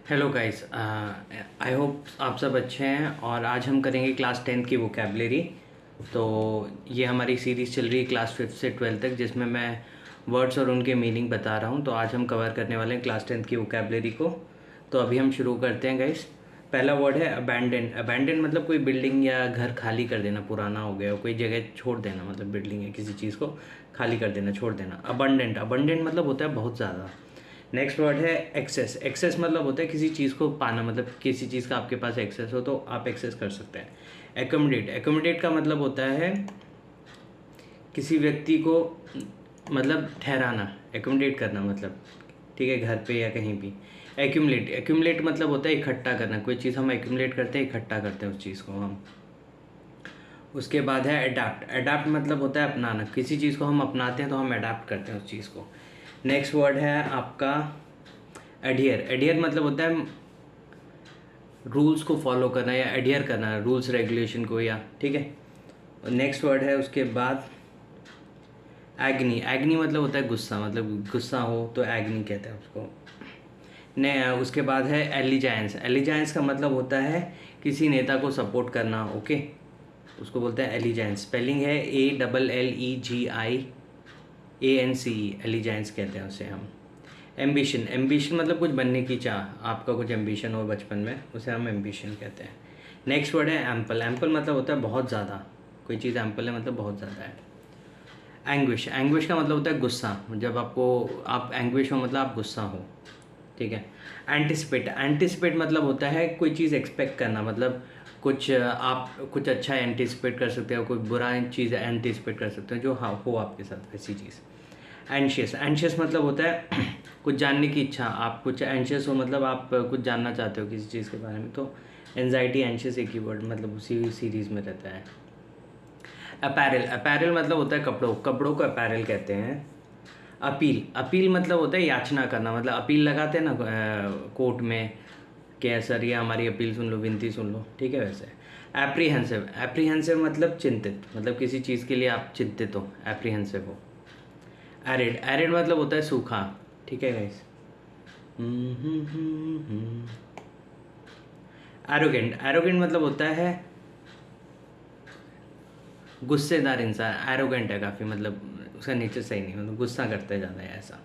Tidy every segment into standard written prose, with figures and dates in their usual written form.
Hello guys, I hope आप सब अच्छे हैं। और आज हम करेंगे क्लास 10th की वोकेबलरी। तो ये हमारी सीरीज़ चल रही है क्लास 5th से 12th तक, जिसमें मैं वर्ड्स और उनके मीनिंग बता रहा हूँ। तो आज हम कवर करने वाले हैं क्लास 10th की वोकेबलरी को। तो अभी हम शुरू करते हैं गाइस। पहला वर्ड है अबैंडन। अबैंडन मतलब कोई बिल्डिंग या घर खाली कर देना, पुराना हो गया, कोई जगह छोड़ देना, मतलब बिल्डिंग या किसी चीज़ को खाली कर देना, छोड़ देना। अबंडेंट, अबंडेंट मतलब होता है बहुत ज़्यादा। नेक्स्ट वर्ड है एक्सेस। एक्सेस मतलब होता है किसी चीज़ को पाना, मतलब किसी चीज़ का आपके पास एक्सेस हो तो आप एक्सेस कर सकते हैं। एकोमोडेट, एकोमोडेट का मतलब होता है किसी व्यक्ति को मतलब ठहराना, एकोमोडेट करना, मतलब ठीक है, घर पे या कहीं भी। एक्यूमुलेट, एक्यूमुलेट मतलब होता है इकट्ठा करना, कोई चीज़ हम एक्यूमुलेट करते हैं, इकट्ठा करते हैं उस चीज़ को हम। उसके बाद है अडाप्ट। अडाप्ट मतलब होता है अपनाना, किसी चीज़ को हम अपनाते हैं तो हम अडाप्ट करते हैं उस चीज़ को। नेक्स्ट वर्ड है आपका एडियर। एडियर मतलब होता है रूल्स को फॉलो करना या एडियर करना, रूल्स रेगुलेशन को, या ठीक है। नेक्स्ट वर्ड है उसके बाद एग्नी। एग्नी मतलब होता है गुस्सा, मतलब गुस्सा हो तो एग्नी कहते हैं उसको। ने उसके बाद है एलिजाइंस। एलिजाइंस का मतलब होता है किसी नेता को सपोर्ट करना, ओके, उसको बोलते हैं एलिजाइंस। स्पेलिंग है ALLEGIANCE, एलिजाइंस कहते हैं उसे हम। एम्बिशन, एम्बिशन मतलब कुछ बनने की चाह, आपका कुछ एम्बिशन हो बचपन में, उसे हम एम्बिशन कहते हैं। नेक्स्ट वर्ड है एम्पल। एम्पल मतलब होता है बहुत ज़्यादा, कोई चीज़ एम्पल है मतलब बहुत ज़्यादा है। एंग्विश, एंग्विश का मतलब होता है गुस्सा, जब आपको आप एंग्विश हो मतलब आप गुस्सा हो, ठीक है। एंटिसिपेट, एंटिसिपेट मतलब होता है कोई चीज़ एक्सपेक्ट करना, मतलब कुछ आप कुछ अच्छा एंटिसिपेट कर सकते हो, कोई बुरा चीज़ एंटिसिपेट कर सकते हो जो हाँ हो आपके साथ वैसी चीज़। एंशियस, एंशियस मतलब होता है कुछ जानने की इच्छा, आप कुछ एंशियस हो मतलब आप कुछ जानना चाहते हो किसी चीज़ के बारे में, तो एनजाइटी एंशियस एक ही वर्ड मतलब उसी सीरीज़ में रहता है। अपैरल, अपैरल मतलब होता है कपड़ों, कपड़ों को अपैरल कहते हैं। अपील, अपील मतलब होता है याचना करना, मतलब अपील लगाते हैं ना कोर्ट में कि सर ये हमारी अपील सुन लो, विनती सुन लो, ठीक है। वैसे एप्रीहेंसिव, एप्रीहेंसिव मतलब चिंतित, मतलब किसी चीज़ के लिए आप चिंतित हो, एप्रीहेंसिव हो। एरिड, एरिड मतलब होता है सूखा, ठीक है गाइस। एरोगेंट, एरोगेंट मतलब होता है गुस्सेदार इंसान। एरोगेंट है काफ़ी, मतलब उसका नेचर सही नहीं, मतलब गुस्सा करता है ज़्यादा है ऐसा।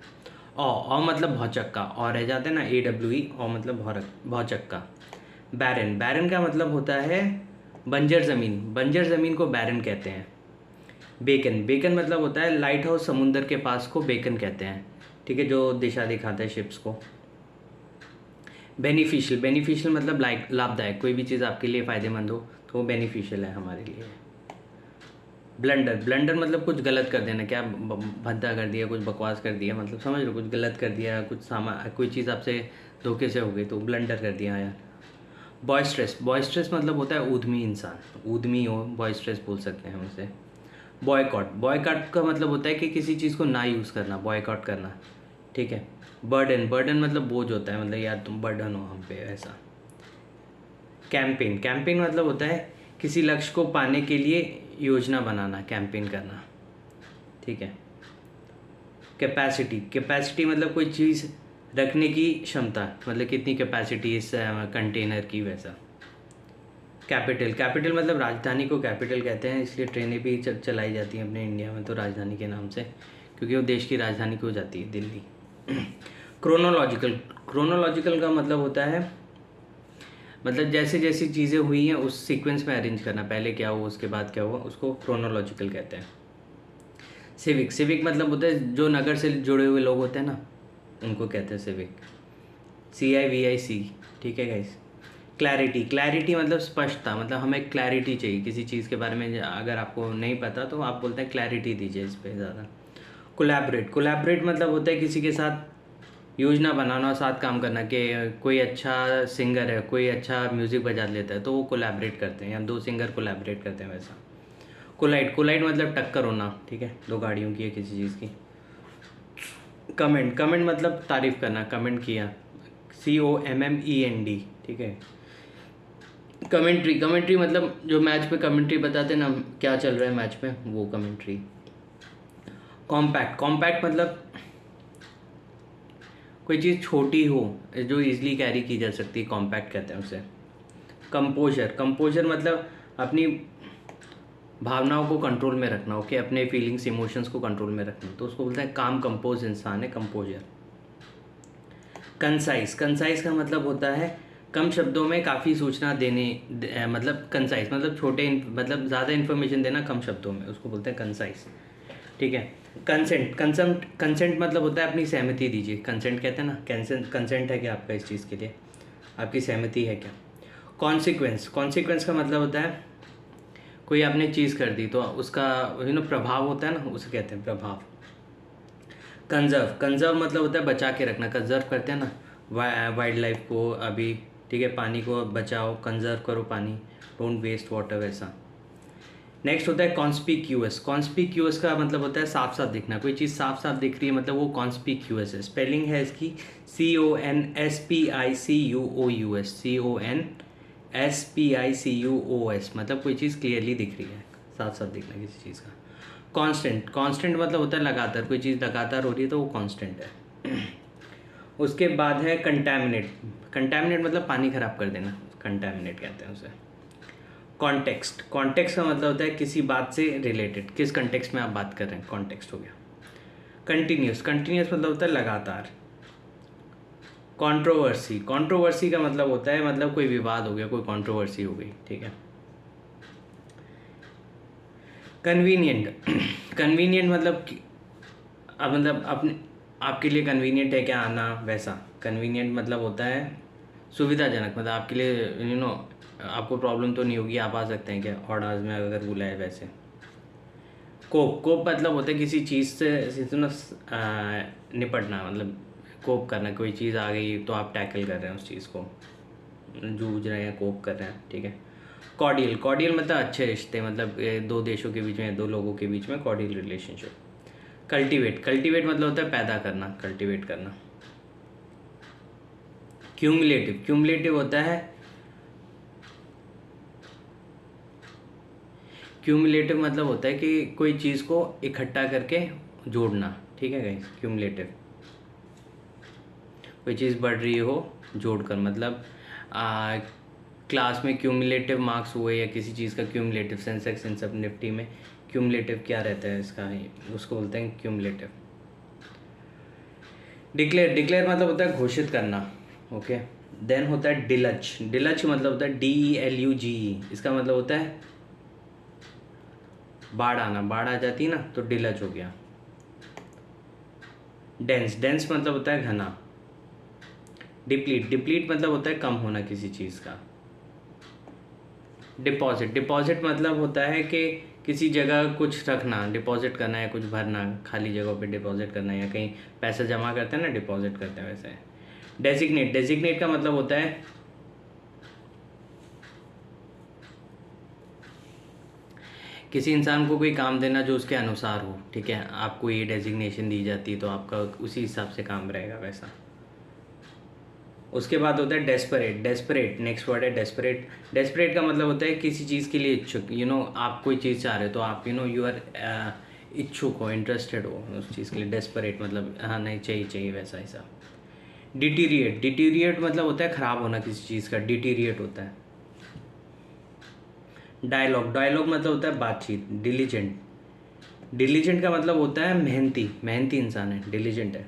औ मतलब भौचक्का, और रह जाते हैं ना AWE, और मतलब भौचक्का। बैरन, बैरन का मतलब होता है बंजर ज़मीन, बंजर ज़मीन को बैरन कहते हैं। बेकन, बेकन मतलब होता है लाइट हाउस, समुंदर के पास को बेकन कहते हैं, ठीक है, जो दिशा दिखाता है शिप्स को। बेनिफिशियल, बेनिफिशियल मतलब लाइक लाभदायक, कोई भी चीज़ आपके लिए फ़ायदेमंद हो तो वो बेनिफिशियल है हमारे लिए। ब्लंडर, ब्लंडर मतलब कुछ गलत कर देना, क्या भद्दा कर दिया, कुछ बकवास कर दिया, मतलब समझ लो कुछ गलत कर दिया, कुछ कोई चीज़ आपसे धोखे से हो गई तो ब्लंडर कर दिया यार। बॉयस्ट्रेस, बॉयस्ट्रेस मतलब होता है ऊधमी इंसान, ऊधमी हो बॉयस्ट्रेस बोल सकते हैं हम उसे। बॉयकॉट, बॉयकॉट का मतलब होता है कि किसी चीज़ को ना यूज़ करना, बॉयकॉट करना, ठीक है। बर्डन, बर्डन मतलब बोझ होता है, मतलब यार तुम बर्डन हो हम पे, ऐसा। कैंपेन, कैंपेन मतलब होता है किसी लक्ष्य को पाने के लिए योजना बनाना, कैंपेन करना, ठीक है। कैपेसिटी, कैपेसिटी मतलब कोई चीज़ रखने की क्षमता, मतलब कितनी कैपेसिटी इस कंटेनर की, वैसा। कैपिटल, कैपिटल मतलब राजधानी को कैपिटल कहते हैं, इसलिए ट्रेनें भी चलाई जाती हैं अपने इंडिया में तो राजधानी के नाम से, क्योंकि वो देश की राजधानी को जाती है, दिल्ली। क्रोनोलॉजिकल, क्रोनोलॉजिकल का मतलब होता है मतलब जैसे जैसी चीज़ें हुई हैं उस सीक्वेंस में अरेंज करना, पहले क्या हुआ उसके बाद क्या हुआ, उसको क्रोनोलॉजिकल कहते हैं। सिविक, सिविक मतलब होता है जो नगर से जुड़े हुए लोग होते हैं ना, उनको कहते हैं सिविक, CIVIC, ठीक है गाइस। क्लैरिटी, क्लैरिटी मतलब स्पष्टता, मतलब हमें क्लैरिटी चाहिए किसी चीज़ के बारे में, अगर आपको नहीं पता तो आप बोलते हैं क्लैरिटी दीजिए इस पर ज़्यादा। कोलैबोरेट, कोलैबोरेट मतलब होता है किसी के साथ योजना बनाना और साथ काम करना, कि कोई अच्छा सिंगर है, कोई अच्छा म्यूज़िक बजा लेता है तो वो कोलैबोरेट करते हैं, या दो सिंगर कोलैबोरेट करते हैं, वैसा। कोलाइड, कोलाइड मतलब टक्कर होना, ठीक है, दो गाड़ियों की या किसी चीज़ की। कमेंट, कमेंट मतलब तारीफ़ करना, कमेंट किया, COMMEND, ठीक है। कमेंट्री, कमेंट्री मतलब जो मैच पे कमेंट्री बताते हैं ना क्या चल रहा है मैच में, वो कमेंट्री। कॉम्पैक्ट, कॉम्पैक्ट मतलब कोई चीज़ छोटी हो जो इजीली कैरी की जा सकती है, कॉम्पैक्ट कहते हैं उसे। कंपोजर, कंपोजर मतलब अपनी भावनाओं को कंट्रोल में रखना, ओके, अपने फीलिंग्स इमोशंस को कंट्रोल में रखना, तो उसको बोलते हैं काम कंपोज इंसान है कंपोजर। कंसाइज, कंसाइज का मतलब होता है कम शब्दों में काफ़ी सूचना देने, मतलब कंसाइज मतलब छोटे मतलब ज़्यादा इन्फॉर्मेशन देना कम शब्दों में, उसको बोलते हैं कंसाइज, ठीक है। कंसेंट, कंसेंट मतलब होता है अपनी सहमति दीजिए, कंसेंट कहते हैं ना, कंसेंट है क्या आपका इस चीज़ के लिए, आपकी सहमति है क्या। कॉन्सिक्वेंस, कॉन्सिक्वेंस का मतलब होता है कोई आपने चीज़ कर दी तो उसका प्रभाव होता है ना, उसे कहते हैं प्रभाव। कंजर्व, कंजर्व मतलब होता है बचा के रखना, कंजर्व करते हैं ना वाइल्ड लाइफ को अभी, ठीक है, पानी को बचाओ, कंजर्व करो पानी, डोंट वेस्ट वाटर, वैसा। नेक्स्ट होता है कॉन्स्पिक्यूअस, कॉन्स्पिक्यूअस का मतलब होता है साफ साफ दिखना, कोई चीज़ साफ साफ दिख रही है मतलब वो कॉन्स्पिक्यूअस है। स्पेलिंग है इसकी CONSPICUOUS, CONSPICUOS, मतलब कोई चीज़ क्लियरली दिख रही है, साफ साफ दिखना किसी चीज़ का। कांस्टेंट, कांस्टेंट मतलब होता है लगातार, कोई चीज़ लगातार हो रही है तो वो कांस्टेंट है। उसके बाद है कंटैमिनेट, कंटैमिनेट मतलब पानी खराब कर देना, कंटैमिनेट कहते हैं उसे। कॉन्टेक्स्ट, कॉन्टेक्स्ट का मतलब होता है किसी बात से रिलेटेड, किस कंटेक्स्ट में आप बात कर रहे हैं, कॉन्टेक्स्ट हो गया। कंटिन्यूस, कंटिन्यूस मतलब होता है लगातार। कंट्रोवर्सी, कंट्रोवर्सी का मतलब होता है मतलब कोई विवाद हो गया, कोई कंट्रोवर्सी हो गई, ठीक है। कन्वीनियंट, कन्वीनियंट मतलब अब मतलब अपने आपके लिए कन्वीनियंट है क्या आना, वैसा। कन्वीनियंट मतलब होता है सुविधाजनक, मतलब आपके लिए आपको प्रॉब्लम तो नहीं होगी, आप आ सकते हैं क्या ऑड आवर्स में अगर बुलाए, वैसे। कोप, कोप मतलब होता है किसी चीज़ से निपटना, मतलब कोप करना, कोई चीज़ आ गई तो आप टैकल कर रहे हैं उस चीज़ को, जूझ रहे हैं, कोप कर रहे हैं, ठीक है। कॉर्डियल, कॉर्डियल मतलब अच्छे रिश्ते, मतलब दो देशों के बीच में, दो लोगों के बीच में कॉर्डियल रिलेशनशिप। कल्टीवेट, कल्टीवेट मतलब होता है पैदा करना, कल्टीवेट करना। क्यूमुलेटिव, क्यूमुलेटिव होता है, क्यूमुलेटिव मतलब होता है कि कोई चीज़ को इकट्ठा करके जोड़ना, ठीक है गाइस, क्यूमुलेटिव। कोई चीज़ बढ़ रही हो जोड़कर, मतलब क्लास में क्यूमुलेटिव मार्क्स हुए या किसी चीज़ का क्यूमुलेटिव, सेंसेक्स इन सब निफ्टी में क्यूमुलेटिव क्या रहता है इसका, उसको बोलते हैं क्यूमुलेटिव। डिक्लेयर, डिक्लेयर मतलब होता है घोषित करना, ओके। देन होता है डिलच, डिलच मतलब होता है DELUGE, इसका मतलब होता है बाढ़ आना, बाढ़ आ जाती है ना तो डिलच हो गया। डेंस, डेंस मतलब होता है घना। डिप्लीट, डिप्लीट मतलब होता है कम होना किसी चीज़ का। डिपॉजिट, डिपॉजिट मतलब होता है कि किसी जगह कुछ रखना, डिपॉजिट करना है, कुछ भरना, खाली जगह पे डिपॉजिट करना, या कहीं पैसा जमा करते हैं ना, डिपॉजिट करते हैं, वैसे। डेजिग्नेट, डेजिग्नेट का मतलब होता है किसी इंसान को कोई काम देना जो उसके अनुसार हो, ठीक है, आपको ये डेजिग्नेशन दी जाती है तो आपका उसी हिसाब से काम रहेगा, वैसा। उसके बाद होता है डेस्परेट, डेस्परेट नेक्स्ट वर्ड है डेस्परेट। डेस्परेट का मतलब होता है किसी चीज़ के लिए इच्छुक, आप कोई चीज़ चाह रहे हो तो आप यू आर इच्छुक हो, इंटरेस्टेड हो उस चीज़ के लिए। डेस्परेट मतलब हाँ नहीं चाहिए चाहिए, वैसा हिसाब। डिटीरिएट, डिटीरिएट मतलब होता है ख़राब होना किसी चीज़ का, डिटीरिएट होता है। डायलॉग, डायलॉग मतलब होता है बातचीत। डिलीजेंट, डिलीजेंट का मतलब होता है मेहनती, मेहनती इंसान है, डिलीजेंट है।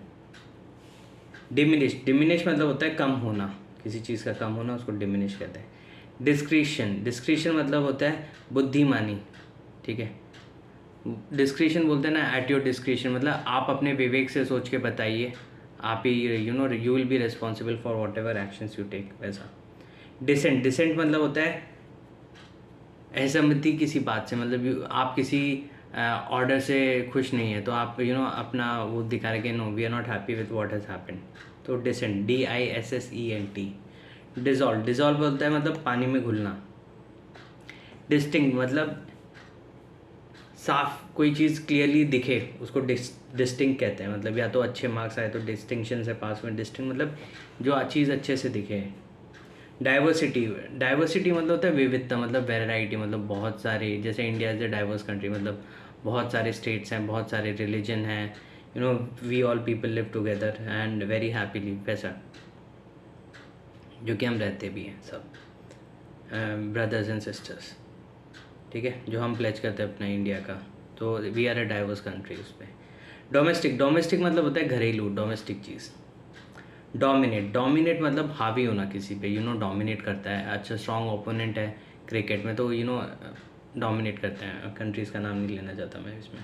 डिमिनिश, डिमिनिश मतलब होता है कम होना, किसी चीज़ का कम होना, उसको डिमिनिश कहते हैं। डिस्क्रिशन, डिस्क्रिशन मतलब होता है बुद्धिमानी, ठीक है। डिस्क्रिशन बोलते हैं ना, एट योर डिस्क्रिशन, मतलब आप अपने विवेक से सोच के बताइए, आप ही you will be responsible for whatever actions you take, वैसा। डिसेंट, डिसेंट मतलब होता है असहमति किसी बात से, मतलब आप किसी ऑर्डर से खुश नहीं है तो आप अपना वो दिखा रहे कि no we are not happy with what has happened, तो डिसेंट, DISSENT। डिज़ोल्व, डिज़ोल्व बोलता है मतलब पानी में घुलना। डिस्टिंक्ट मतलब साफ, कोई चीज़ क्लियरली दिखे उसको डिस्टिंक्ट कहते हैं, मतलब या तो अच्छे मार्क्स आए तो डिस्टिंक्शन से पास में, डिस्टिंक्ट मतलब जो चीज़ अच्छे से दिखे। डाइवर्सिटी, डाइवर्सिटी मतलब होता है विविधता, मतलब वैरायटी, मतलब बहुत सारे, जैसे India is a diverse country, मतलब बहुत सारे स्टेट्स हैं, बहुत सारे रिलीजन हैं, you know we all people live together and very happily, वैसा जो कि हम रहते भी हैं सब ब्रदर्स एंड सिस्टर्स, ठीक है, जो हम प्लेज करते हैं अपना इंडिया का। तो we are a diverse country. उस पर डोमेस्टिक, डोमेस्टिक मतलब होता है घरेलू, डोमेस्टिक चीज़। डोमिनेट, डोमिनेट मतलब हावी होना किसी पे, यू नो डोमिनेट करता है। अच्छा स्ट्रॉन्ग ओपोनेंट है क्रिकेट में तो यू नो डोमिनेट करते हैं। कंट्रीज़ का नाम नहीं लेना चाहता मैं इसमें।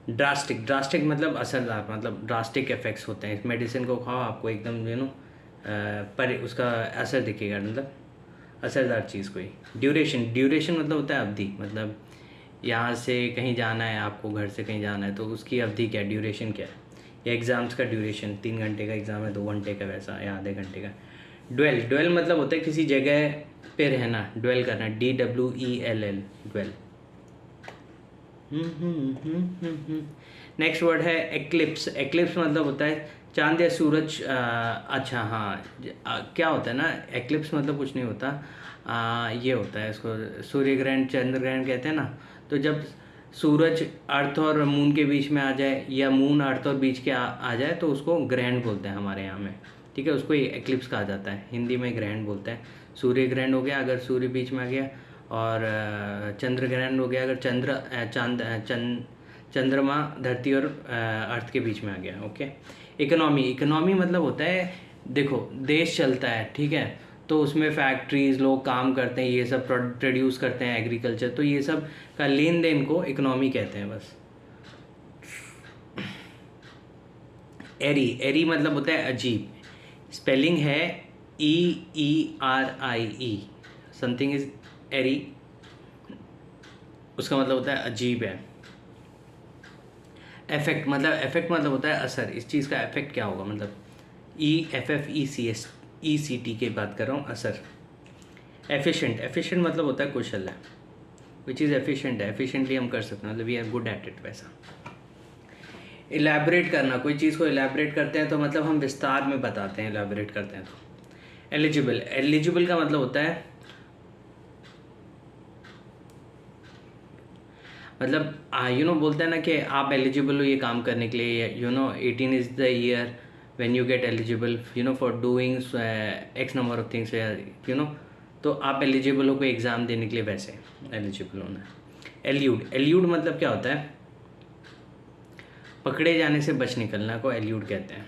ड्रास्टिक, ड्रास्टिक मतलब असरदार, मतलब ड्रास्टिक इफेक्ट्स होते हैं। इस मेडिसिन को खाओ आपको एकदम यू नो पर उसका असर दिखेगा, मतलब असरदार चीज़ कोई। ड्यूरेशन, ड्यूरेशन मतलब होता है अवधि, मतलब यहाँ से कहीं जाना है आपको, घर से कहीं जाना है तो उसकी अवधि क्या है, ड्यूरेशन क्या है। या एग्ज़ाम्स का ड्यूरेशन, 3 घंटे का एग्ज़ाम है 2 घंटे का वैसा, या आधे घंटे का। ड्वेल, ड्वेल मतलब होता है किसी जगह पे रहना, ड्वेल करना, DWELL, ड्वेल। नेक्स्ट वर्ड है एक्लिप्स। एक्लिप्स मतलब होता है चांद या सूरज। अच्छा हाँ, क्या होता है ना, एक्लिप्स मतलब कुछ नहीं होता। ये होता है, इसको सूर्य ग्रहण, चंद्र ग्रहण कहते हैं ना। तो जब सूरज अर्थ और मून के बीच में आ जाए, या मून अर्थ और बीच के आ जाए, तो उसको ग्रहण बोलते हैं हमारे यहाँ में, ठीक है। उसको एक्लिप्स कहा जाता है, हिंदी में ग्रहण बोलते हैं। सूर्य ग्रहण हो गया अगर सूर्य बीच में आ गया, और चंद्र ग्रहण हो गया अगर चंद्रमा धरती और अर्थ के बीच में आ गया, ओके। इकोनॉमी, इकोनॉमी मतलब होता है, देखो देश चलता है, ठीक है, तो उसमें फैक्ट्रीज, लोग काम करते हैं, ये सब प्रोड्यूस करते हैं, एग्रीकल्चर, तो ये सब का लेन देन को इकोनॉमी कहते हैं बस। एरी, एरी मतलब होता है अजीब, स्पेलिंग है EERIE, समथिंग इज एरी, उसका मतलब होता है अजीब है। इफेक्ट मतलब, इफेक्ट मतलब होता है असर, इस चीज़ का इफेक्ट क्या होगा, मतलब EFFECT की बात कर रहा हूँ, असर। एफिशिएंट, एफिशिएंट मतलब होता है कुशल है, कोई चीज़ एफिशिएंट है, एफिशिएंटली हम कर सकते हैं, मतलब we are good at it, वैसा। इलेबरेट करना, कोई चीज़ को इलेबरेट करते हैं तो मतलब हम विस्तार में बताते हैं, इलेबरेट करते हैं तो। एलिजिबल, एलिजिबल का मतलब होता है, मतलब यू नो बोलते हैं ना कि आप एलिजिबल हो ये काम करने के लिए, you know 18 is the year when you get eligible, you know for doing x number of things, you know, तो आप एलिजिबल हो कोई एग्ज़ाम देने के लिए, वैसे एलिजिबल होना है। एल्यूड, एल्यूड मतलब क्या होता है, पकड़े जाने से बच निकलना को एल्यूड कहते हैं।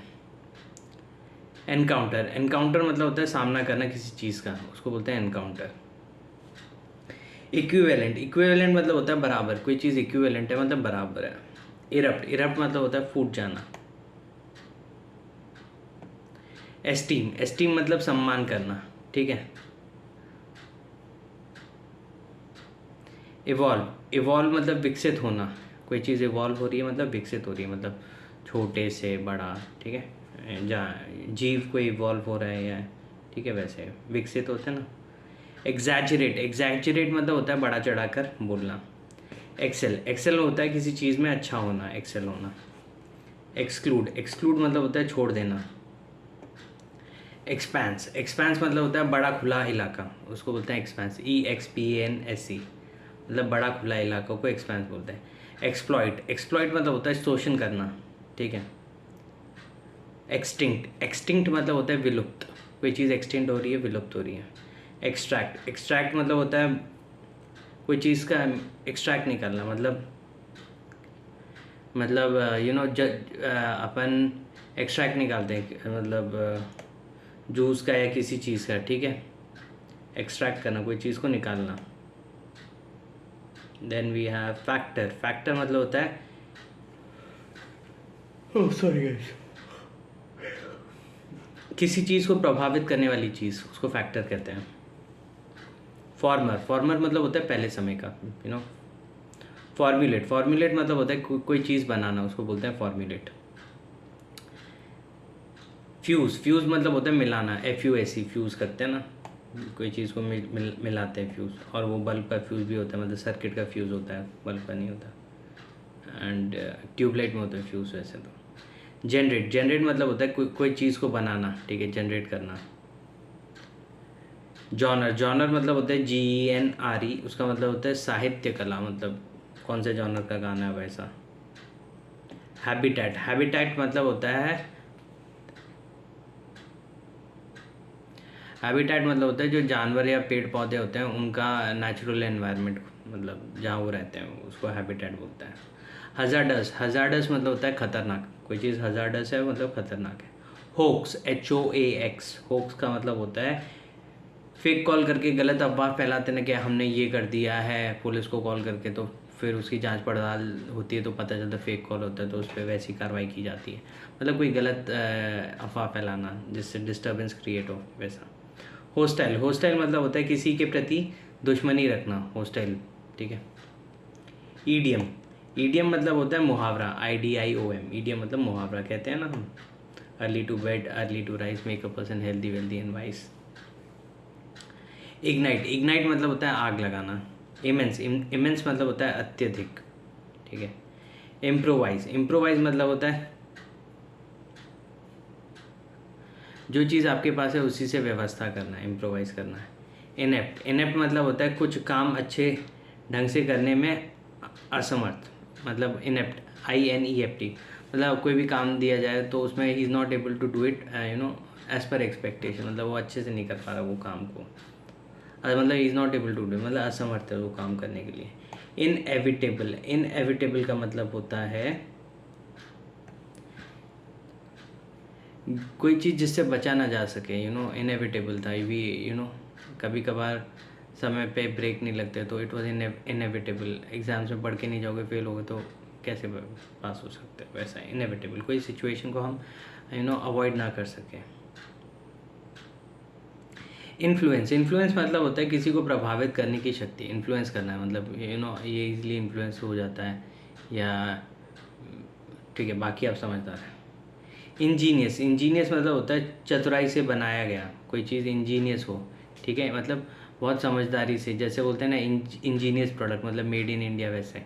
एनकाउंटर, एनकाउंटर मतलब होता है सामना करना किसी चीज़ का, उसको बोलते हैं एनकाउंटर। इक्विवेलेंट, इक्विवेलेंट मतलब होता है बराबर, कोई चीज़ इक्विवेलेंट है मतलब बराबर है। इरप्ट, इरप्ट मतलब होता है फूट जाना। एस्टीम, एस्टीम मतलब सम्मान करना, ठीक है। इवॉल्व, इवॉल्व मतलब विकसित होना, कोई चीज़ इवॉल्व हो रही है मतलब विकसित हो रही है, मतलब छोटे से बड़ा, ठीक है। जहाँ जीव कोई इवॉल्व हो रहा है या, ठीक है, वैसे विकसित होते हैं ना। एग्जैजरेट, एग्जैजरेट मतलब होता है बड़ा चढ़ाकर बोलना। एक्सेल, एक्सेल होता है किसी चीज़ में अच्छा होना, एक्सेल होना। एक्सक्लूड, एक्सक्लूड मतलब होता है छोड़ देना। एक्सपेंस, एक्सपेंस मतलब होता है बड़ा खुला इलाका, उसको बोलते हैं एक्सपेंस, EXPANSE, मतलब बड़ा खुला इलाका को एक्सपेंस बोलते हैं। एक्सप्लॉइट, एक्सप्लॉइट मतलब होता है शोषण करना, ठीक है। एक्सटिंक्ट, एक्सटिंक्ट मतलब होता है विलुप्त, कोई चीज़ एक्सटिंक्ट हो रही है, विलुप्त हो रही है। एक्सट्रैक्ट, एक्सट्रैक्ट मतलब होता है कोई चीज़ का एक्सट्रैक्ट निकालना, मतलब यू नो अपन एक्सट्रैक्ट निकालते हैं, मतलब जूस का या किसी चीज़ का, ठीक है। एक्सट्रैक्ट करना, कोई चीज़ को निकालना। Then we have factor, factor मतलब होता है, ओह सॉरी गाइस, किसी चीज़ को प्रभावित करने वाली चीज़, उसको फैक्टर कहते हैं। फॉर्मर, फॉर्मर मतलब होता है पहले समय का, यू नो। फॉर्म्युलेट, फॉर्म्युलेट मतलब होता है कोई चीज़ बनाना, उसको बोलते हैं फॉर्म्युलेट। फ्यूज़, फ्यूज़ मतलब होता है मिलाना, FUSE, फ्यूज़ करते हैं ना, कोई चीज़ को मिलाते हैं, फ्यूज़। और वो बल्ब का फ्यूज़ भी होता है, मतलब सर्किट का फ्यूज़ होता है, बल्ब का नहीं होता। एंड ट्यूबलाइट में होता है फ्यूज़ वैसे तो। जनरेट, जनरेट मतलब होता है कोई चीज़ को बनाना, ठीक है, जनरेट करना। जॉनर, जॉनर मतलब होता है GENRE, उसका मतलब होता है साहित्य कला, मतलब कौन से जॉनर का गाना है वैसा। हैबिटेट, हैबिटेट मतलब होता है, हैबिटेट मतलब होता है जो जानवर या पेड़ पौधे होते हैं उनका नेचुरल एनवायरनमेंट, मतलब जहाँ वो रहते हैं उसको हैबिटेट बोलते हैं। हजार्डस, हजार्डस मतलब होता है खतरनाक, कोई चीज़ हजार्डस है मतलब खतरनाक है। होक्स, HOAX, होक्स का मतलब होता है फेक कॉल करके गलत अफवाह फैलाते ना कि हमने ये कर दिया है पुलिस को कॉल करके, तो फिर उसकी जांच पड़ताल होती है तो पता चलता है फेक कॉल होता है, तो उस पर वैसी कार्रवाई की जाती है, मतलब कोई गलत अफवाह फैलाना जिससे डिस्टर्बेंस क्रिएट हो वैसा। होस्टाइल, होस्टाइल मतलब होता है किसी के प्रति दुश्मनी रखना, होस्टाइल, ठीक है। ईडियम, ईडियम मतलब होता है मुहावरा, IDIOM, ईडियम मतलब मुहावरा कहते हैं ना हम, early to bed early to rise make a person healthy wealthy and wise. Ignite, ignite मतलब होता है आग लगाना। इमेंस, इमेंस मतलब होता है अत्यधिक, ठीक है। इम्प्रोवाइज, इम्प्रोवाइज मतलब होता है जो चीज़ आपके पास है उसी से व्यवस्था करना है, इम्प्रोवाइज़ करना है। इनेप्ट, इनेप्ट मतलब होता है कुछ काम अच्छे ढंग से करने में असमर्थ, मतलब इनेप्ट, INEPT, मतलब कोई भी काम दिया जाए तो उसमें ही is not able to do it as per expectation, मतलब वो अच्छे से नहीं कर पा रहा वो काम को, मतलब is not able to do, मतलब असमर्थ है वो काम करने के लिए। इनएविटेबल, इनएविटेबल का मतलब होता है कोई चीज़ जिससे बचा ना जा सके, इनएविटेबल था भी, कभी कभार समय पे ब्रेक नहीं लगते, तो इट वाज इनएविटेबल। एग्जाम्स में पढ़ के नहीं जाओगे फेल होगे तो कैसे पास हो सकते हो, वैसा इनएविटेबल, कोई सिचुएशन को हम अवॉइड ना कर सकें। इन्फ्लुएंस, इन्फ्लुएंस मतलब होता है किसी को प्रभावित करने की शक्ति, इन्फ्लुएंस करना है, मतलब ये इजीली इन्फ्लुएंस हो जाता है, या ठीक है, बाकी आप समझदार हैं। इंजीनियस, इंजीनियस मतलब होता है चतुराई से बनाया गया, कोई चीज़ इंजीनियस हो, ठीक है, मतलब बहुत समझदारी से, जैसे बोलते हैं ना इंजीनियस प्रोडक्ट, मतलब मेड इन इंडिया वैसे,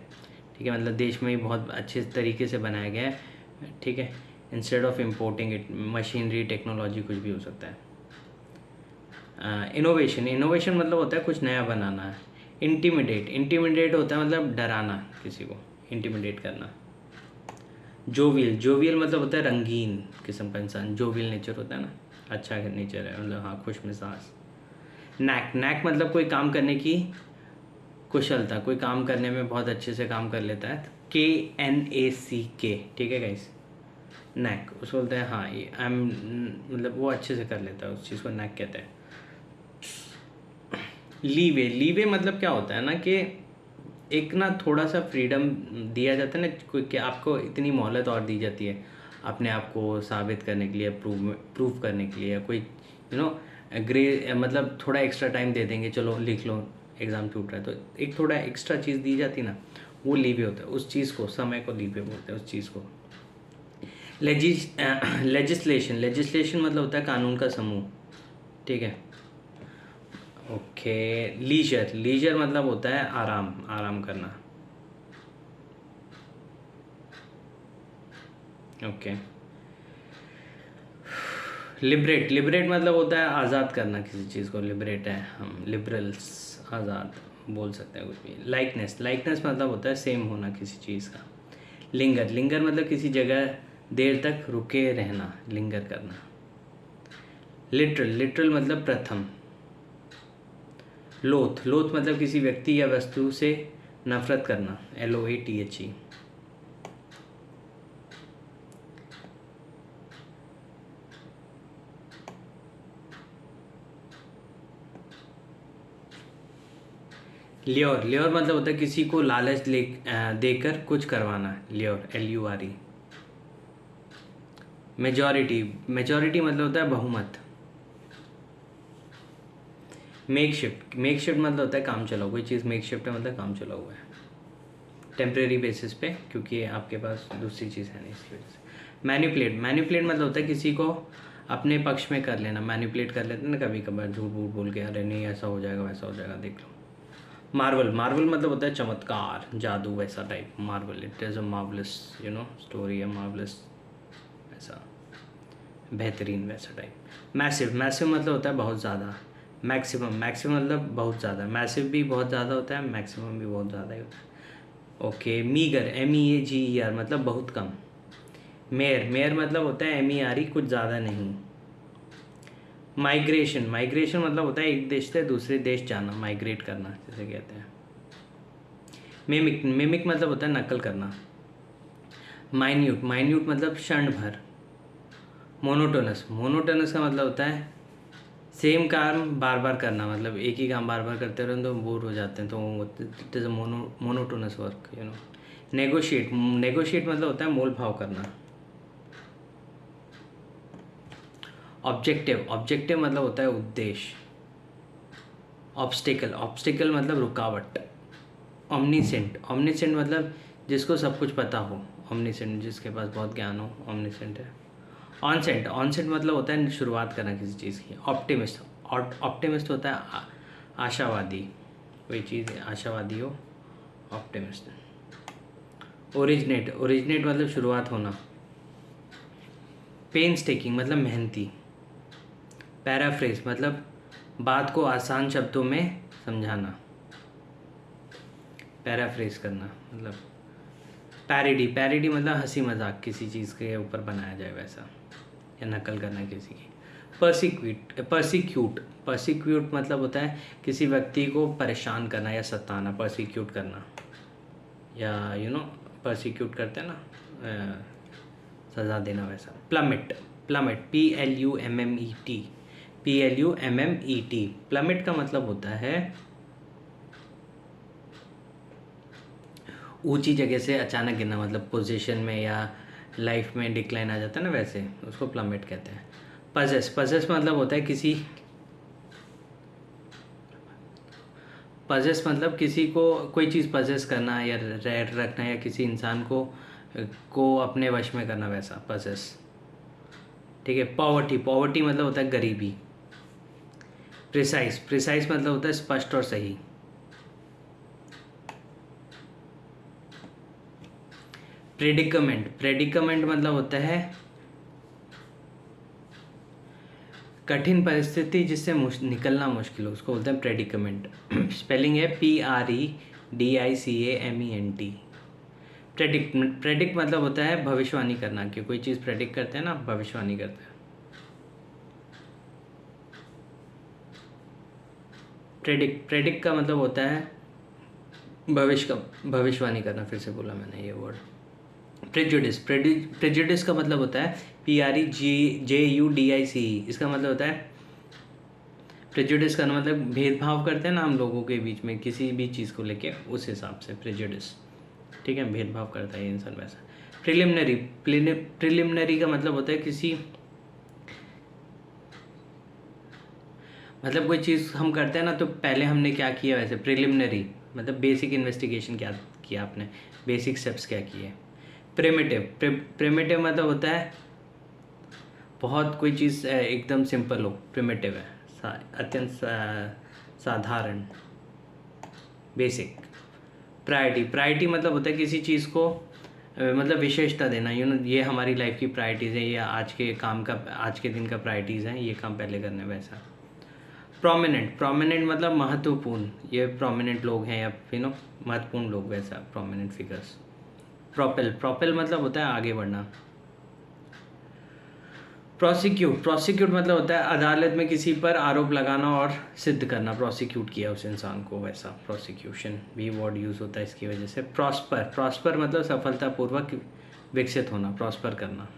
ठीक है, मतलब देश में ही बहुत अच्छे तरीके से बनाया गया है, ठीक है, instead of importing it, machinery technology कुछ भी हो सकता है। इनोवेशन, इनोवेशन मतलब होता है कुछ नया बनाना है। इंटिमिडेट, इंटिमिडेट होता है मतलब डराना किसी को, इंटिमिडेट करना। जोवियल, जोवियल मतलब होता है रंगीन किस्म का इंसान, जोवियल नेचर होता है ना, अच्छा नेचर है, मतलब हाँ खुश मिजाज। नैक, नैक मतलब कोई काम करने की कुशलता, कोई काम करने में बहुत अच्छे से काम कर लेता है, KNACK, ठीक है गाइस, नैक उसको बोलते हैं, हाँ ये आई एम, मतलब वो अच्छे से कर लेता है उस चीज़ को नैक कहते हैं। लीवे, लीवे मतलब क्या होता है ना कि एक ना थोड़ा सा फ्रीडम दिया जाता है ना, कोई कि आपको इतनी मोहलत और दी जाती है अपने आप को साबित करने के लिए, प्रूव करने के लिए, कोई ग्रे, मतलब थोड़ा एक्स्ट्रा टाइम दे देंगे, चलो लिख लो एग्ज़ाम छूट रहा है, तो एक थोड़ा एक्स्ट्रा चीज़ दी जाती ना, वो लीवे होता है, उस चीज़ को, समय को लीवे बोलते हैं उस चीज़ को। लेजिस्लेशन, लेजिस्लेशन मतलब होता है कानून का समूह, ठीक है। ओके, लीजर, लीजर मतलब होता है आराम, आराम करना। ओके, लिबरेट, लिबरेट मतलब होता है आज़ाद करना किसी चीज़ को, लिबरेट है हम, लिबरल्स, आज़ाद बोल सकते हैं कुछ भी। लाइकनेस, लाइकनेस मतलब होता है सेम होना किसी चीज़ का। लिंगर, लिंगर मतलब किसी जगह देर तक रुके रहना, लिंगर करना। लिटरल, लिटरल मतलब प्रथम। लोथ, लोथ मतलब किसी व्यक्ति या वस्तु से नफरत करना, LOATHE। ल्योर, ल्योर मतलब होता है किसी को लालच देकर कुछ करवाना, ल्योर, LURE। मेजॉरिटी, मेजॉरिटी मतलब होता है बहुमत। मेक शिफ्ट, मेक शिफ्ट मतलब होता है काम चलाओ, कोई चीज़ मेक शिफ्ट है मतलब काम चला हुआ है टेम्प्रेरी बेसिस पे, क्योंकि आपके पास दूसरी चीज़ है नहीं, इसकी वजह से। मैनिपुलेट, मैनिपुलेट मतलब होता है किसी को अपने पक्ष में कर लेना, मैनिपुलेट कर लेते हैं ना कभी कभार, झूठ वूठ बोल के, अरे नहीं ऐसा हो जाएगा वैसा हो जाएगा देख लो। मार्वल, मार्वल मतलब होता है चमत्कार, जादू वैसा type, Marvel, it is a marvellous story, है मार्वलस, ऐसा बेहतरीन वैसा टाइप। मैसिव, मैसिव मतलब होता है बहुत ज़्यादा। मैक्सिमम, मैक्सिमम मतलब बहुत ज़्यादा, मैसिव भी बहुत ज़्यादा होता है, मैक्सिमम भी बहुत ज़्यादा ही होता है। ओके, मीगर, MEAGER मतलब बहुत कम, मेयर, मेयर मतलब होता है MERE, कुछ ज़्यादा नहीं। माइग्रेशन, माइग्रेशन मतलब होता है एक देश से दूसरे देश जाना, माइग्रेट करना जैसे कहते हैं। मिमिक, मिमिक मतलब होता है नकल करना। माइन्यूट, माइन्यूट मतलब क्षण भर। मोनोटोनस, मोनोटोनस का मतलब होता है सेम काम बार बार करना, मतलब एक ही काम बार बार करते रहो तो बोर हो जाते हैं, तो it is a monotonous work, you know. Negotiate, negotiate मतलब होता है मोल भाव करना। ऑब्जेक्टिव, ऑब्जेक्टिव मतलब होता है उद्देश्य। ऑब्स्टिकल, ऑब्स्टिकल मतलब रुकावट। ओमनीसेंट, ओमनीसेंट मतलब जिसको सब कुछ पता हो, ओमनीसेंट जिसके पास बहुत ज्ञान हो, ओमनीसेंट है। ऑनसेंट, ऑनसेंट मतलब होता है शुरुआत करना किसी चीज़ की। ऑप्टिमिस्ट, ऑप्टिमिस्ट होता है आशावादी, कोई चीज़ आशावादी हो, ऑप्टिमिस्ट। ओरिजिनेट, ओरिजिनेट मतलब शुरुआत होना। पेन्स टेकिंग मतलब मेहनती। पैराफ्रेज मतलब बात को आसान शब्दों में समझाना, पैराफ्रेज करना मतलब। पैरिडी, पैरिडी मतलब हंसी मजाक किसी चीज़ के ऊपर बनाया जाए वैसा, या नकल करना किसी की। परसिक्यूट, परसिक्यूट, परसिक्यूट मतलब होता है किसी व्यक्ति को परेशान करना या सताना, परसिक्यूट करना, या यू नो परसिक्यूट करते हैं ना, सज़ा देना वैसा। प्लमिट, प्लमिट PLUMMET, PLUMMET, प्लमिट का मतलब होता है ऊंची जगह से अचानक गिरना, मतलब पोजीशन में या लाइफ में डिक्लाइन आ जाता है ना, वैसे उसको प्लमिट कहते हैं। पजेस, पजेस मतलब होता है किसी, पजेस मतलब किसी को कोई चीज़ पजेस करना या रेड रखना, या किसी इंसान को अपने वश में करना, वैसा पजेस। ठीक है। पॉवर्टी, पॉवर्टी मतलब होता है गरीबी। प्रिसाइज, प्रिसाइज मतलब होता है स्पष्ट और सही। प्रेडिकमेंट, प्रेडिकमेंट मतलब होता है कठिन परिस्थिति जिससे निकलना मुश्किल हो, उसको बोलते हैं प्रेडिकमेंट। स्पेलिंग है PREDICAMENT। प्रेडिक्ट, प्रेडिक्ट मतलब होता है भविष्यवाणी करना, कि कोई चीज़ प्रेडिक्ट करते हैं ना, भविष्यवाणी करते हैं। प्रेडिक्ट, प्रेडिक्ट का मतलब होता है भविष्य का, भविष्यवाणी करना, फिर से बोला मैंने ये वर्ड। प्रेजुडिस, प्रेजुडिस का मतलब होता है PREJUDICE, इसका मतलब होता है प्रेजुडिस का मतलब भेदभाव करते हैं ना हम लोगों के बीच में किसी भी चीज़ को लेके, उस हिसाब से प्रेजुडिस। ठीक है, भेदभाव करता है ये इंसान वैसा। प्रिलिमिनरी, प्रिलिमिनरी का मतलब होता है किसी, मतलब कोई चीज़ हम करते हैं ना तो पहले हमने क्या किया, वैसे प्रिलिमिनरी मतलब बेसिक इन्वेस्टिगेशन क्या किया आपने, बेसिक स्टेप्स क्या किए। प्रिमिटिव, प्रिमिटिव मतलब होता है बहुत कोई चीज़ एकदम सिंपल हो, प्रिमिटिव है, अत्यंत साधारण, बेसिक। प्रायोरिटी, प्रायोरिटी मतलब होता है किसी चीज़ को मतलब विशेषता देना, यू नो ये हमारी लाइफ की प्रायोरिटीज़ है, या आज के काम का, आज के दिन का प्रायोरिटीज़ हैं, ये काम पहले करने वैसा। प्रोमिनेंट, प्रोमिनेंट मतलब महत्वपूर्ण, ये प्रोमिनेंट लोग हैं या यू नो महत्वपूर्ण लोग, वैसा प्रोमिनेंट फिगर्स। प्रोपेल, प्रोपेल मतलब होता है आगे बढ़ना। प्रोसिक्यूट, प्रोसिक्यूट मतलब होता है अदालत में किसी पर आरोप लगाना और सिद्ध करना, प्रोसिक्यूट किया उस इंसान को, वैसा प्रोसिक्यूशन भी वर्ड यूज़ होता है इसकी वजह से। प्रॉस्पर, प्रॉस्पर मतलब सफलतापूर्वक विकसित होना, प्रॉस्पर करना।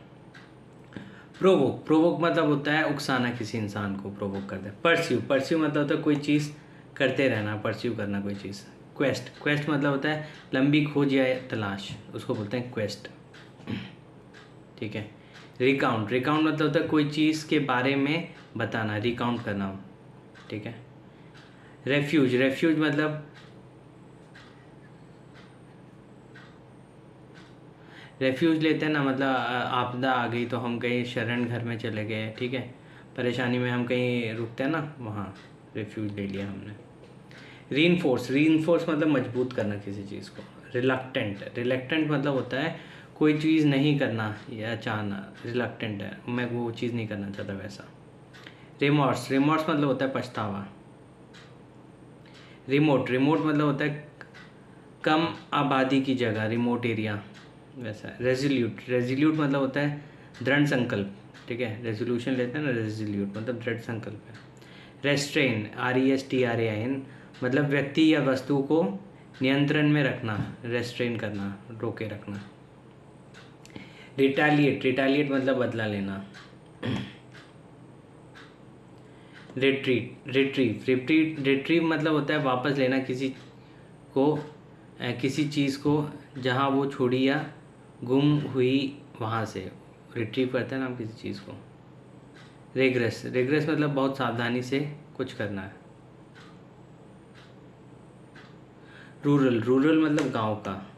प्रोवोक, प्रोवोक मतलब होता है उकसाना, किसी इंसान को प्रोवोक करते हैं। परस्यू, परस्यू मतलब होता है कोई चीज़ करते रहना, परस्यू करना कोई चीज़। क्वेस्ट, क्वेस्ट मतलब होता है लंबी खोज या तलाश, उसको बोलते हैं क्वेस्ट। ठीक है। रिकाउंट, रिकाउंट मतलब होता है कोई चीज़ के बारे में बताना, रिकाउंट करना। ठीक है। रेफ्यूज, रेफ्यूज मतलब रेफ्यूज लेते हैं ना, मतलब आपदा आ गई तो हम कहीं शरण घर में चले गए, ठीक है, परेशानी में हम कहीं रुकते हैं ना, वहाँ रेफ्यूज ले लिया हमने। रीइंफोर्स, रीइंफोर्स मतलब मजबूत करना किसी चीज़ को। रिलक्टेंट, रिलक्टेंट मतलब होता है कोई चीज़ नहीं करना या चाहना, रिलक्टेंट है, मैं वो चीज़ नहीं करना चाहता, वैसा। रिमोर्स, रिमोर्स मतलब होता है पछतावा। रिमोट, रिमोट मतलब होता है कम आबादी की जगह, रिमोट एरिया, वैसा है। रेजोल्यूट, रेजोल्यूट मतलब होता है दृढ़ संकल्प, ठीक है। रेजोल्यूशन लेते हैं ना, रेजोल्यूट मतलब दृढ़ संकल्प है। रेस्ट्रेन, RESTRAIN मतलब व्यक्ति या वस्तु को नियंत्रण में रखना, रेस्ट्रेन करना, रोके रखना। रिटालिएट, रिटालिएट मतलब बदला लेना। रिट्रीट, रिट्रीव मतलब होता है वापस लेना किसी को, किसी चीज़ को जहाँ वो छोड़ी या गुम हुई वहाँ से रिट्रीव करते हैं ना हम किसी चीज़ को। रेग्रेस, रेग्रेस मतलब बहुत सावधानी से कुछ करना है। रूरल, रूरल मतलब गांव का।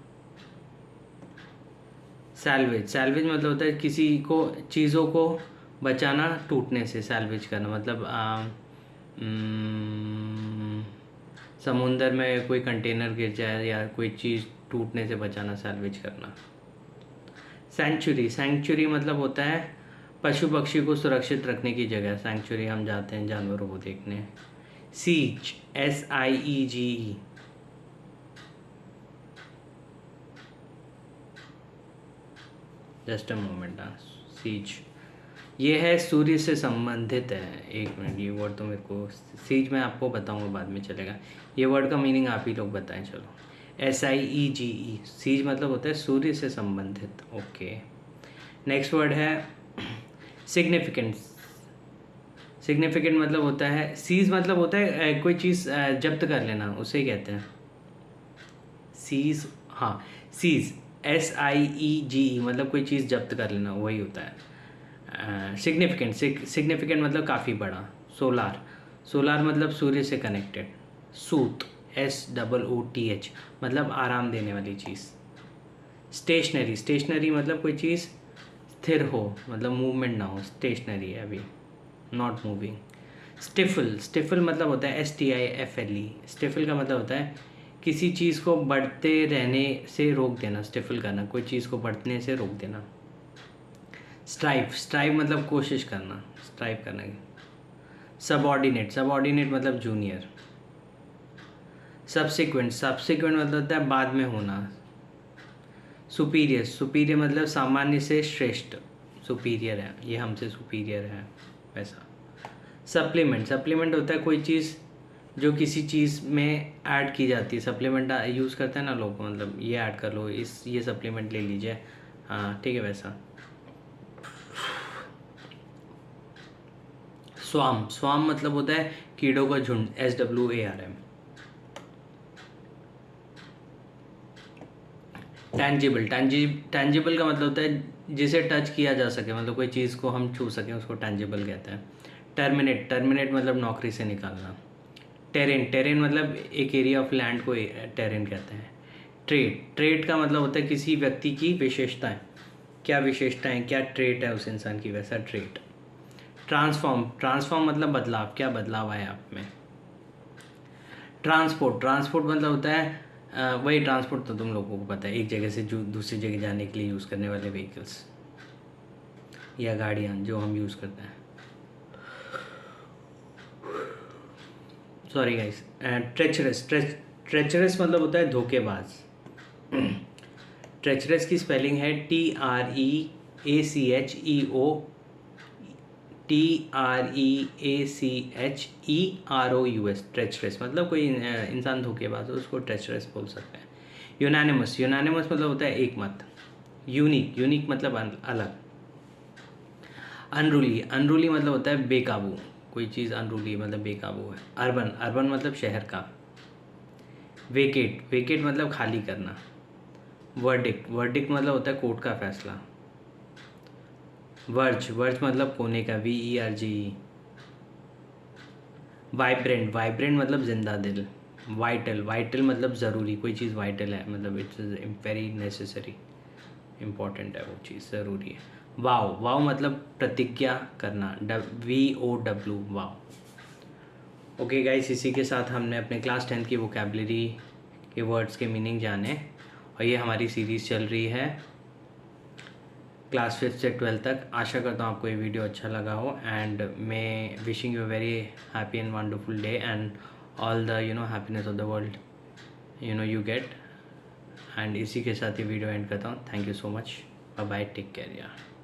सैल्वेज, सैल्वेज मतलब होता है किसी को, चीज़ों को बचाना टूटने से, सैल्वेज करना मतलब समुंदर में कोई कंटेनर गिर जाए या कोई चीज़ टूटने से बचाना, सैल्वेज करना। सेंचुरी, सेंचुरी मतलब होता है पशु पक्षी को सुरक्षित रखने की जगह, सेंचुरी हम जाते हैं जानवरों को देखने। Siege, SIEGE, just a moment. Siege ये है सूर्य से संबंधित है। एक मिनट, ये वर्ड तो मेरे को, सीज मैं आपको बताऊंगा बाद में, चलेगा। ये वर्ड का मीनिंग आप ही लोग बताएं। चलो, SIEGE, सीज मतलब होता है सूर्य से संबंधित। ओके, नेक्स्ट वर्ड है सिग्निफिकेंस। सिग्निफिकेंट मतलब होता है, सीज मतलब होता है कोई चीज़ जब्त कर लेना, उसे ही कहते हैं सीज। हाँ, सीज, SIEGE मतलब कोई चीज़ जब्त कर लेना, वही होता है। सिग्निफिकेंट, सिग्निफिकेंट मतलब काफ़ी बड़ा। सोलार, सोलार मतलब सूर्य से कनेक्टेड। सूत, SOOTH मतलब आराम देने वाली चीज़। स्टेशनरी, स्टेशनरी मतलब कोई चीज़ स्थिर हो, मतलब मूवमेंट ना हो, स्टेशनरी है अभी, नॉट मूविंग। स्टिफल, स्टिफल मतलब होता है STIFLE, स्टिफल का मतलब होता है किसी चीज़ को बढ़ते रहने से रोक देना, स्टिफल करना, कोई चीज़ को बढ़ने से रोक देना। स्ट्राइव, स्ट्राइव मतलब कोशिश करना, स्ट्राइव करना। सबऑर्डिनेट, सबऑर्डिनेट मतलब जूनियर। सब्सिक्वेंट, सब्सिक्वेंट मतलब होता है बाद में होना। सुपीरियर, सुपीरियर मतलब सामान्य से श्रेष्ठ, सुपीरियर है, ये हमसे सुपीरियर है, वैसा। सप्लीमेंट, सप्लीमेंट होता है कोई चीज़ जो किसी चीज़ में ऐड की जाती है। सप्लीमेंट यूज़ करते हैं ना लोग, मतलब ये ऐड कर लो, इस ये सप्लीमेंट ले लीजिए, हाँ ठीक है वैसा। स्वाम, स्वाम मतलब होता है कीड़ों का झुंड, SWARM। टैंजिबल, टैंजिबल का मतलब होता है जिसे टच किया जा सके, मतलब कोई चीज़ को हम छू सकें, उसको टैंजिबल कहते हैं। टर्मिनेट, टर्मिनेट मतलब नौकरी से निकालना। टेरेन, टेरेन मतलब एक एरिया ऑफ लैंड को टेरेन कहते हैं। ट्रेट, ट्रेट का मतलब होता है किसी व्यक्ति की विशेषताएं, क्या विशेषताएं, क्या ट्रेट है उस इंसान की, वैसा ट्रेट। ट्रांसफॉर्म, ट्रांसफॉर्म मतलब बदलाव, क्या बदलाव आया आप में। ट्रांसपोर्ट, ट्रांसपोर्ट मतलब होता है वही ट्रांसपोर्ट तो तुम लोगों को पता है, एक जगह से जो दूसरी जगह जाने के लिए यूज़ करने वाले व्हीकल्स या गाड़ियाँ जो हम यूज़ करते हैं। Sorry guys. ट्रेचरस, ट्रेचरस मतलब होता है धोखेबाज। ट्रेचरस की स्पेलिंग है TREACHEROUS, ट्रेचरस मतलब कोई इंसान धोखेबाज हो, उसको ट्रेचरस बोल सकते हैं। यूनानिमस, यूनानिमस मतलब होता है एक मत। यूनिक, यूनिक मतलब अलग। अनरूली, अनरूली मतलब होता है बेकाबू, कोई चीज़ अनरूली मतलब बेकाबू है। अर्बन, अर्बन मतलब शहर का। वेकेट, वेकेट मतलब खाली करना। वर्डिक्ट, वर्डिक्ट मतलब होता है कोर्ट का फैसला। वर्ज, वर्ज मतलब कोने का, VERGE। वाइब्रेंट, वाइब्रेंट मतलब जिंदा दिल। वाइटल, वाइटल मतलब ज़रूरी, कोई चीज़ वाइटल है मतलब इट्स वेरी नेसेसरी, इम्पॉर्टेंट है वो चीज़, ज़रूरी है। वाव, वाव मतलब प्रतिज्ञा करना, VOW, वाव। ओके गाइस, इसी के साथ हमने अपने क्लास 10 की वोकेबलरी के वर्ड्स के मीनिंग जाने, और ये हमारी सीरीज़ चल रही है क्लास 5 से 12 तक। आशा करता हूँ आपको ये वीडियो अच्छा लगा हो, and may wishing you very happy and wonderful day and all the happiness of the world you get, and इसी के साथ ये वीडियो एंड करता हूँ। Thank you so much, bye bye, take care यार।